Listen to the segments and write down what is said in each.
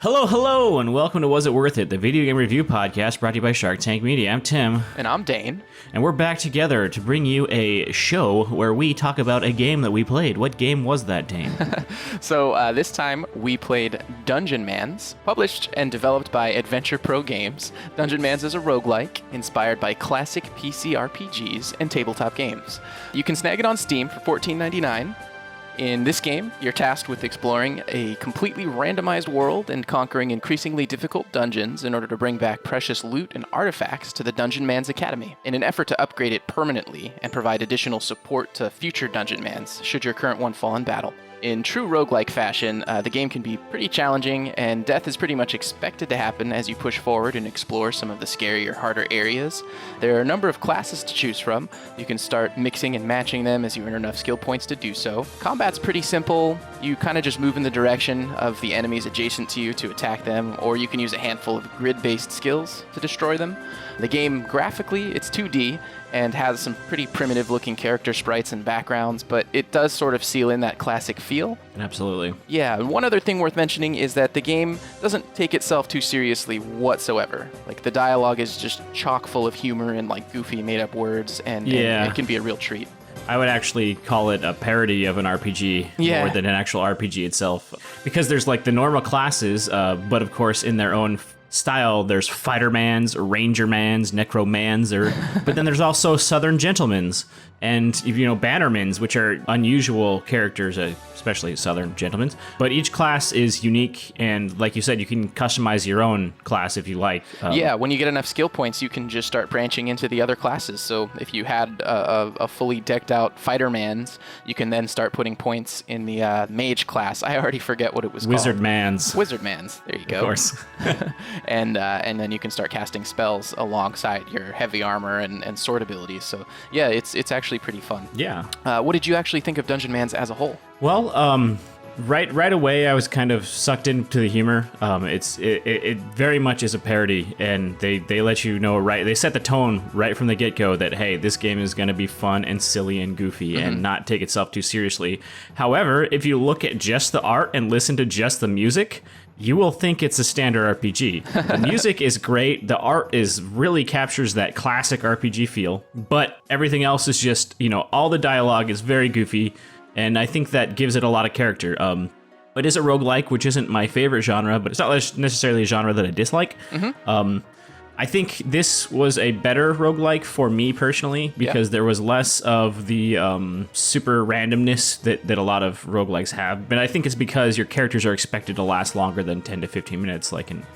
Hello, and welcome to Was It Worth It, the video game review podcast brought to you by SharcTank Media. I'm Tim. And I'm Dane. And we're back together to bring you a show where we talk about a game that we played. What game was that, Dane? So this time we played Dungeonmans, published and developed by Adventure Pro Games. Dungeonmans is a roguelike inspired by classic PC RPGs and tabletop games. You can snag it on Steam for $14.99. In this game, you're tasked with exploring a completely randomized world and conquering increasingly difficult dungeons in order to bring back precious loot and artifacts to the Dungeonmans Academy, in an effort to upgrade it permanently and provide additional support to future Dungeonmans should your current one fall in battle. In true roguelike fashion, the game can be pretty challenging, and death is pretty much expected to happen as you push forward and explore some of the scarier, harder areas. There are a number of classes to choose from. You can start mixing and matching them as you earn enough skill points to do so. Combat's pretty simple. You kind of just move in the direction of the enemies adjacent to you to attack them, or you can use a handful of grid-based skills to destroy them. The game, graphically, it's 2D, and has some pretty primitive-looking character sprites and backgrounds, but it does sort of seal in that classic feel. Absolutely. Yeah, and one other thing worth mentioning is that the game doesn't take itself too seriously whatsoever. Like, the dialogue is just chock full of humor and, like, goofy made-up words, and it can be a real treat. I would actually call it a parody of an RPG more than an actual RPG itself. Because there's, like, the normal classes, but, of course, in their own style, there's Fightermans, Rangermans, Necromans, but then there's also Southern Gentlemans and, Bannermans, which are unusual characters, especially Southern Gentlemen. But each class is unique, and like you said, you can customize your own class if you like. When you get enough skill points, you can just start branching into the other classes. So if you had a fully decked out Fightermans, you can then start putting points in the Mage class. I already forget what it was called. Wizardmans. There you go. Of course. and then you can start casting spells alongside your heavy armor and sword abilities. So yeah, it's actually pretty fun. Yeah. What did you actually think of Dungeonmans as a whole? Well, right away, I was kind of sucked into the humor. It very much is a parody, and they let you know they set the tone right from the get-go that, hey, this game is going to be fun and silly and goofy and not take itself too seriously. However, if you look at just the art and listen to just the music, you will think it's a standard RPG. The music is great. The art really captures that classic RPG feel, but everything else is just, all the dialogue is very goofy, and I think that gives it a lot of character. It is a roguelike, which isn't my favorite genre, but it's not necessarily a genre that I dislike. I think this was a better roguelike for me personally, because there was less of the super randomness that a lot of roguelikes have. But I think it's because your characters are expected to last longer than 10 to 15 minutes, like in,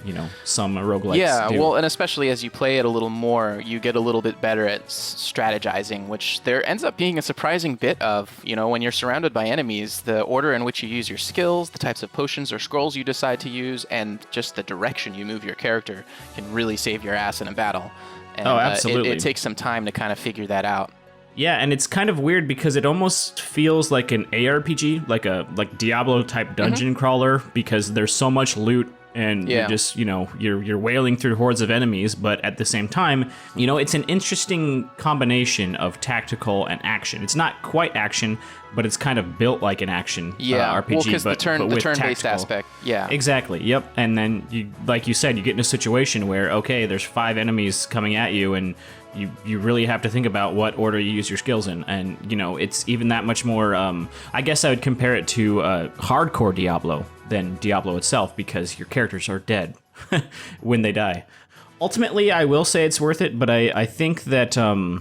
some roguelikes do. Well, and especially as you play it a little more, you get a little bit better at strategizing, which there ends up being a surprising bit of, when you're surrounded by enemies, the order in which you use your skills, the types of potions or scrolls you decide to use, and just the direction you move your character can really save your ass in a battle. And, absolutely. It takes some time to kind of figure that out. Yeah, and it's kind of weird because it almost feels like an ARPG, like Diablo type dungeon crawler, because there's so much loot and you're just, you're wailing through hordes of enemies, but at the same time, it's an interesting combination of tactical and action. It's not quite action, but it's kind of built like an action RPG. Well, because the turn-based tactical aspect, Exactly, yep. And then, like you said, you get in a situation where, okay, there's 5 enemies coming at you, and you really have to think about what order you use your skills in. And, it's even that much more, I guess I would compare it to hardcore Diablo than Diablo itself, because your characters are dead when they die. Ultimately, I will say it's worth it, but I think that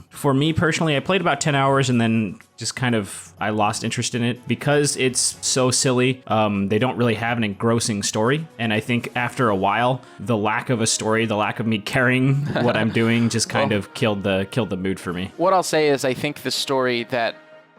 for me personally, I played about 10 hours and then just kind of, I lost interest in it because it's so silly. They don't really have an engrossing story, and I think after a while, the lack of a story, the lack of me caring what I'm doing just kind of killed the mood for me. What I'll say is I think the story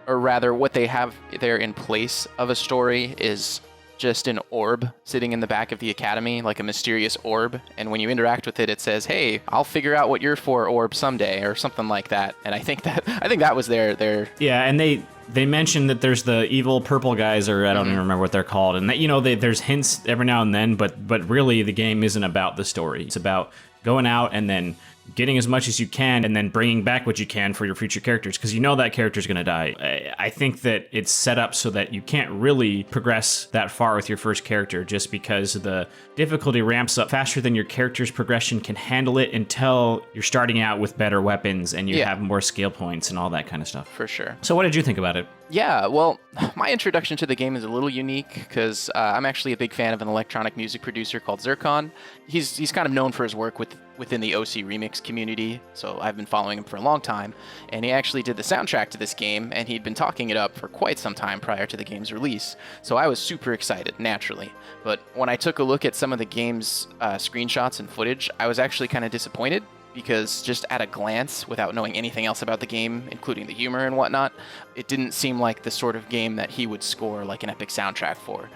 or rather what they have there in place of a story is just an orb sitting in the back of the academy, like a mysterious orb. And when you interact with it, it says, "Hey, I'll figure out what you're for, orb, someday," or something like that. And I think that was their. Yeah, and they mentioned that there's the evil purple guys, or I don't even remember what they're called, and that there's hints every now and then, but really the game isn't about the story. It's about going out and then getting as much as you can and then bringing back what you can for your future characters, because you know that character's going to die. I think that it's set up so that you can't really progress that far with your first character, just because the difficulty ramps up faster than your character's progression can handle it until you're starting out with better weapons and you have more skill points and all that kind of stuff. For sure. So what did you think about it? Yeah, well, my introduction to the game is a little unique because I'm actually a big fan of an electronic music producer called Zircon. He's kind of known for his work within the OC Remix community, so I've been following him for a long time, and he actually did the soundtrack to this game, and he'd been talking it up for quite some time prior to the game's release, so I was super excited, naturally. But when I took a look at some of the game's screenshots and footage, I was actually kind of disappointed, because just at a glance, without knowing anything else about the game, including the humor and whatnot, it didn't seem like the sort of game that he would score like an epic soundtrack for.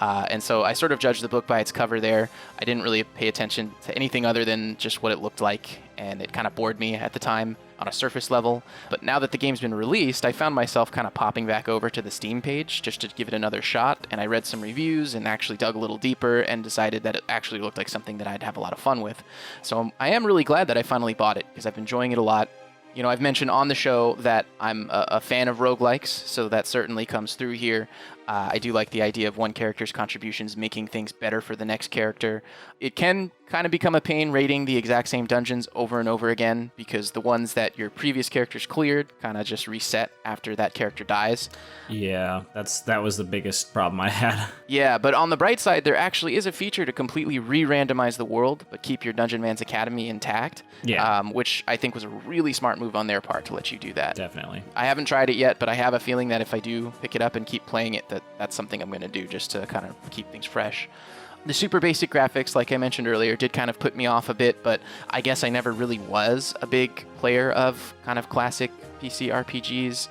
And so I sort of judged the book by its cover there. I didn't really pay attention to anything other than just what it looked like, and it kind of bored me at the time on a surface level. But now that the game's been released, I found myself kind of popping back over to the Steam page just to give it another shot, and I read some reviews and actually dug a little deeper and decided that it actually looked like something that I'd have a lot of fun with. So I am really glad that I finally bought it, because I've been enjoying it a lot. You know, I've mentioned on the show that I'm a fan of roguelikes, so that certainly comes through here. I do like the idea of one character's contributions making things better for the next character. It can kind of become a pain raiding the exact same dungeons over and over again, because the ones that your previous characters cleared kind of just reset after that character dies. Yeah, that was the biggest problem I had. Yeah, but on the bright side, there actually is a feature to completely re-randomize the world, but keep your Dungeonmans Academy intact. Yeah. Which I think was a really smart move on their part to let you do that. Definitely. I haven't tried it yet, but I have a feeling that if I do pick it up and keep playing it, that's something I'm going to do just to kind of keep things fresh. The super basic graphics, like I mentioned earlier, did kind of put me off a bit, but I guess I never really was a big player of kind of classic PC RPGs,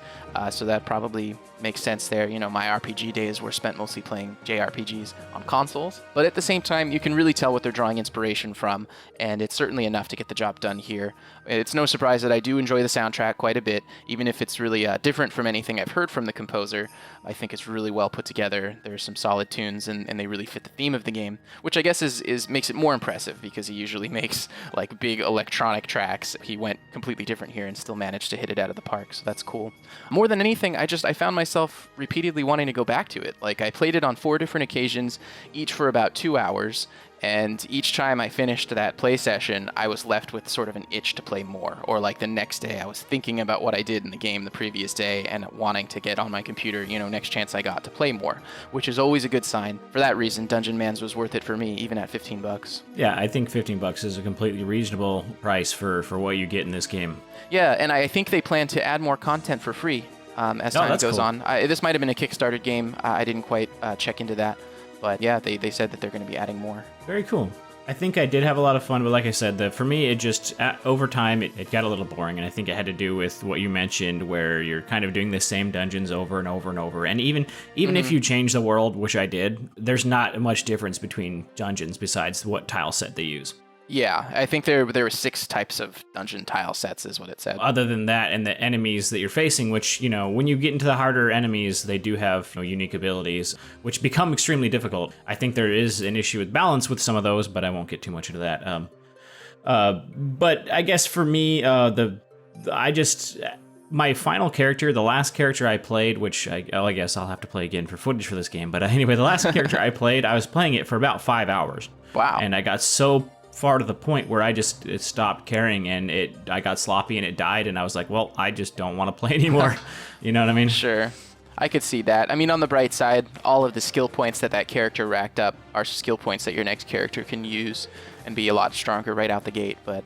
so that probably makes sense there. You know, my RPG days were spent mostly playing JRPGs on consoles, but at the same time, you can really tell what they're drawing inspiration from, and it's certainly enough to get the job done here. It's no surprise that I do enjoy the soundtrack quite a bit, even if it's really different from anything I've heard from the composer. I think it's really well put together. There's some solid tunes, and they really fit the theme of the game, which I guess is makes it more impressive, because he usually makes like big electronic tracks. He went completely different here and still managed to hit it out of the park, so that's cool. More than anything, I found myself repeatedly wanting to go back to it. Like, I played it on 4 different occasions, each for about 2 hours, and each time I finished that play session, I was left with sort of an itch to play more. Or like the next day, I was thinking about what I did in the game the previous day and wanting to get on my computer, next chance I got to play more, which is always a good sign. For that reason, Dungeonmans was worth it for me, even at $15. Yeah, I think $15 is a completely reasonable price for what you get in this game. Yeah, and I think they plan to add more content for free as time goes cool. on. This might have been a kickstarted game. I didn't quite check into that. But yeah, they said that they're going to be adding more. Very cool. I think I did have a lot of fun, but like I said, for me, it just, over time, it got a little boring, and I think it had to do with what you mentioned, where you're kind of doing the same dungeons over and over and over, and even if you change the world, which I did, there's not much difference between dungeons besides what tile set they use. Yeah, I think there were 6 types of dungeon tile sets is what it said. Other than that, and the enemies that you're facing, which, when you get into the harder enemies, they do have unique abilities, which become extremely difficult. I think there is an issue with balance with some of those, but I won't get too much into that. But I guess for me, my final character, the last character I played, which I guess I'll have to play again for footage for this game, but anyway, the last character I played, I was playing it for about 5 hours. Wow. And I got so far to the point where it stopped caring, and I got sloppy and it died, and I was like, well, I just don't want to play anymore. You know what I mean? Sure. I could see that. I mean, on the bright side, all of the skill points that character racked up are skill points that your next character can use and be a lot stronger right out the gate, but...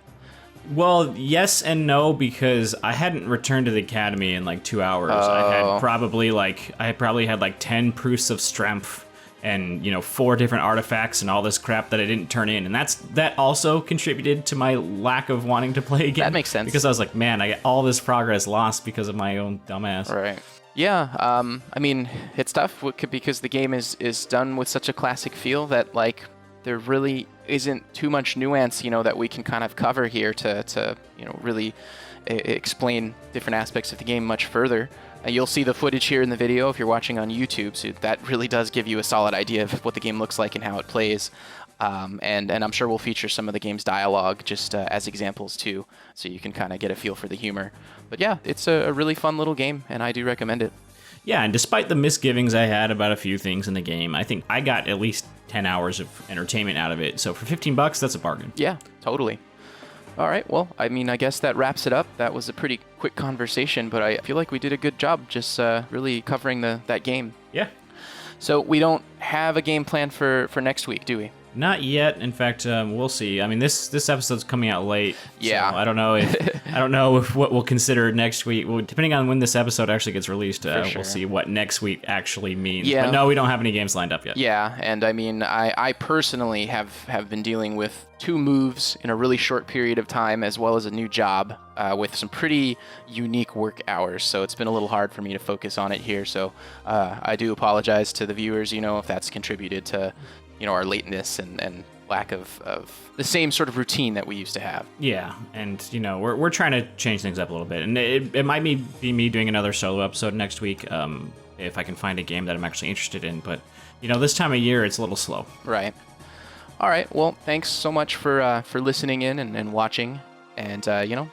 Well, yes and no, because I hadn't returned to the academy in like 2 hours. I probably had like 10 proofs of strength and 4 different artifacts and all this crap that I didn't turn in, and that also contributed to my lack of wanting to play again. That makes sense, because I was like, man, I got all this progress lost because of my own dumbass. Right. Yeah. I mean, it's tough because the game is done with such a classic feel that like there really isn't too much nuance, that we can kind of cover here to really explain different aspects of the game much further. You'll see the footage here in the video if you're watching on YouTube, so that really does give you a solid idea of what the game looks like and how it plays. And I'm sure we'll feature some of the game's dialogue just as examples too, so you can kind of get a feel for the humor. But yeah, it's a really fun little game, and I do recommend it. Yeah, and despite the misgivings I had about a few things in the game, I think I got at least 10 hours of entertainment out of it. So for $15, that's a bargain. Yeah, totally. All right, well, I mean, I guess that wraps it up. That was a pretty quick conversation, but I feel like we did a good job just really covering that game. Yeah. So we don't have a game plan for next week, do we? Not yet. In fact, we'll see. I mean, this episode's coming out late. Yeah. So I don't know if what we'll consider next week. Well, depending on when this episode actually gets released, sure. We'll see what next week actually means. Yeah. But no, we don't have any games lined up yet. Yeah, and I mean, I personally have been dealing with 2 moves in a really short period of time, as well as a new job with some pretty unique work hours. So it's been a little hard for me to focus on it here. So I do apologize to the viewers, if that's contributed to our lateness and lack of the same sort of routine that we used to have. Yeah, and we're trying to change things up a little bit, and it might be me doing another solo episode next week if I can find a game that I'm actually interested in. But this time of year it's a little slow. Right. All right. Well, thanks so much for listening in and watching, and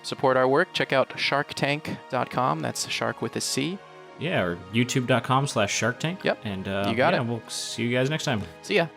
support our work. Check out SharcTank.com. That's shark with a C. Yeah, or youtube.com/SharcTank. Yep. And you got it. We'll see you guys next time. See ya.